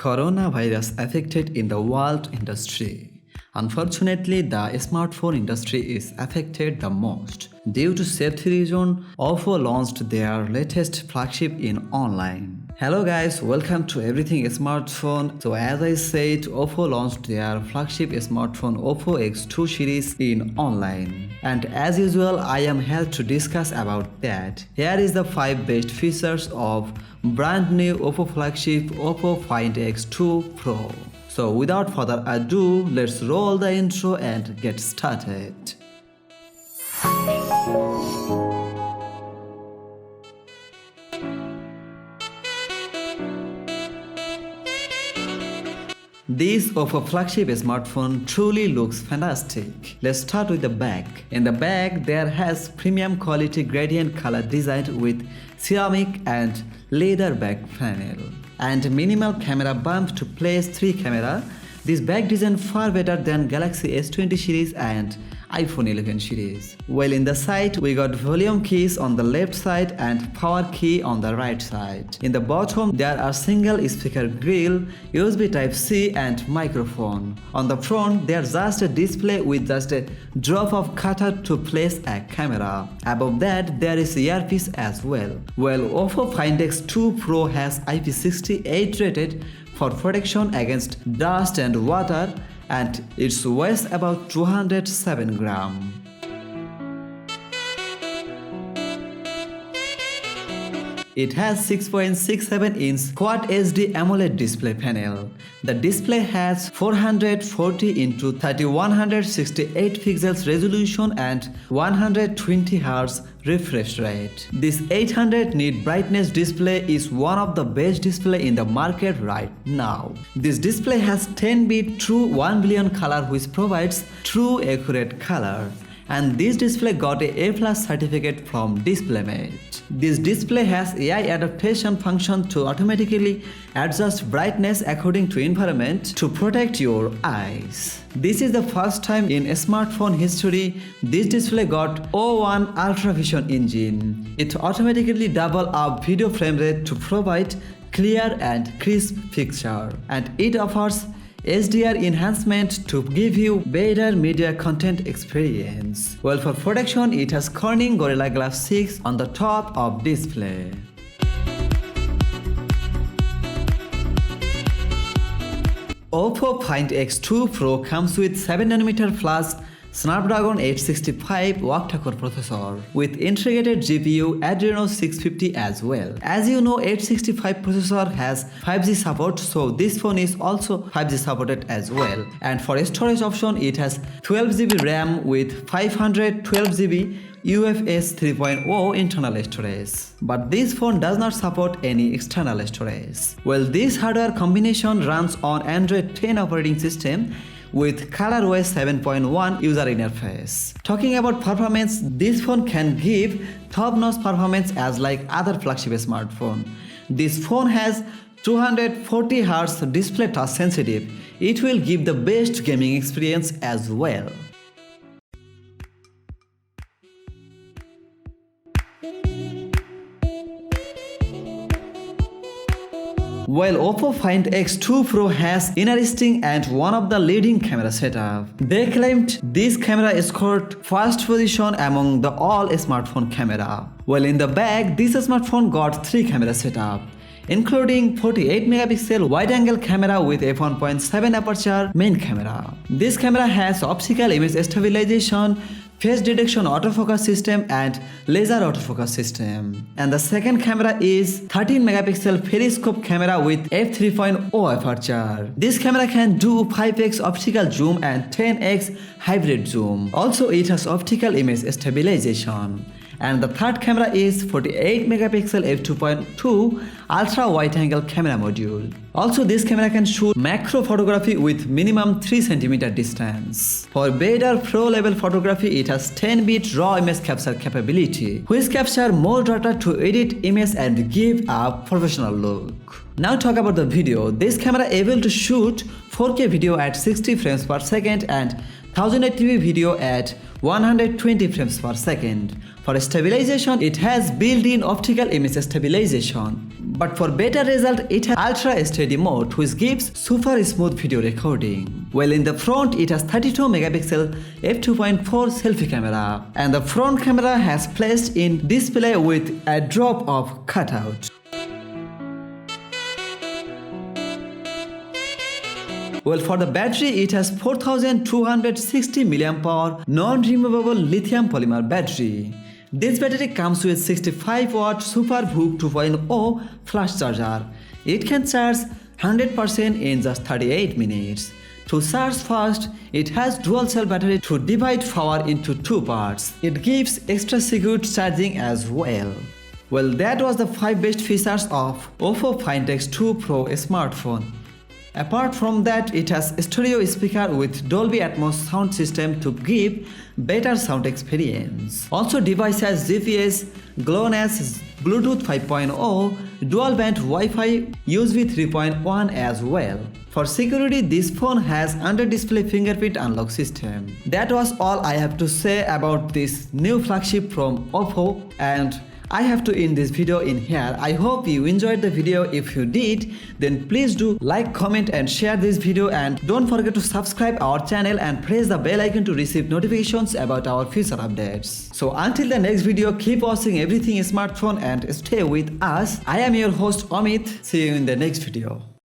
Coronavirus affected in the world industry. Unfortunately, the smartphone industry is affected the most. Due to safety reason, Oppo launched their latest flagship in online. Hello guys, welcome to Everything Smartphone. So as I said, Oppo launched their flagship smartphone Oppo X2 series in online. And as usual, I am here to discuss about that. Here is the 5 best features of brand new Oppo flagship Oppo Find X2 Pro. So without further ado, let's roll the intro and get started. This Oppo flagship smartphone truly looks fantastic. Let's start with the back. In the back, there has premium quality gradient color designed with ceramic and leather back panel and minimal camera bump to place 3 camera. This back design far better than Galaxy S20 series and iPhone 11 series. While in the side, we got volume keys on the left side and power key on the right side. In the bottom, there are single speaker grill, USB Type-C and microphone. On the front, there's just a display with just a drop of cutter to place a camera. Above that, there is earpiece as well. While Oppo Find X2 Pro has IP68 rated for protection against dust and water, and its weighs about 207 grams. It has 6.67-inch Quad HD AMOLED display panel. The display has 440 x 3168 pixels resolution and 120 Hz refresh rate. This 800 nit brightness display is one of the best display in the market right now. This display has 10-bit true 1 billion color which provides true accurate color. And this display got a A+ certificate from DisplayMate. This display has AI adaptation function to automatically adjust brightness according to environment to protect your eyes. This is the first time in smartphone history this display got O1 Ultra Vision engine. It automatically double up video frame rate to provide clear and crisp picture, and it offers HDR enhancement to give you better media content experience. Well, for protection, it has Corning Gorilla Glass 6 on the top of display. Oppo Find X2 Pro comes with 7nm plus Snapdragon 865 octa-core processor with integrated GPU Adreno 650 as well. As you know, 865 processor has 5G support, so this phone is also 5G supported as well. And for storage option, it has 12GB RAM with 512GB UFS 3.0 internal storage. But this phone does not support any external storage. Well, this hardware combination runs on Android 10 operating system with ColorOS 7.1 user interface. Talking about performance, this phone can give top-notch performance as like other flagship smartphone. This phone has 240 Hz display touch sensitive. It will give the best gaming experience as well. While Oppo Find X2 Pro has interesting and one of the leading camera setup. They claimed this camera scored first position among the all smartphone camera. While in the back, this smartphone got 3 camera setup, including 48 megapixel wide-angle camera with f1.7 aperture main camera. This camera has optical image stabilization, face detection autofocus system and laser autofocus system. And the second camera is 13 megapixel periscope camera with f3.0 aperture. This camera can do 5x optical zoom and 10x hybrid zoom. Also, it has optical image stabilization. And the third camera is 48 megapixel f2.2 ultra wide angle camera module. Also, this camera can shoot macro photography with minimum 3 cm distance. For better pro level photography, it has 10-bit raw image capture capability, which capture more data to edit image and give a professional look. Now talk about the video. This camera able to shoot 4K video at 60 frames per second and 1080p video at 120 frames per second. For stabilization, it has built-in optical image stabilization. But for better result, it has ultra steady mode which gives super smooth video recording. Well, in the front it has 32 megapixel f2.4 selfie camera, and the front camera has placed in display with a drop of cutout. Well, for the battery, it has 4260 mAh non-removable lithium polymer battery. This battery comes with 65 watt SuperVOOC 2.0 flash charger. It can charge 100% in just 38 minutes. To charge fast, it has dual cell battery to divide power into two parts. It gives extra secure charging as well. Well, that was the 5 best features of Oppo Find X2 Pro smartphone. Apart from that, it has stereo speaker with Dolby Atmos sound system to give better sound experience. Also, device has GPS, GLONASS, Bluetooth 5.0, dual band Wi-Fi, USB 3.1 as well. For security, this phone has under-display fingerprint unlock system. That was all I have to say about this new flagship from Oppo, and I have to end this video in here. I hope you enjoyed the video. If you did, then please do like, comment and share this video, and don't forget to subscribe our channel and press the bell icon to receive notifications about our future updates. So until the next video, keep watching Everything Smartphone and stay with us. I am your host Amit. See you in the next video.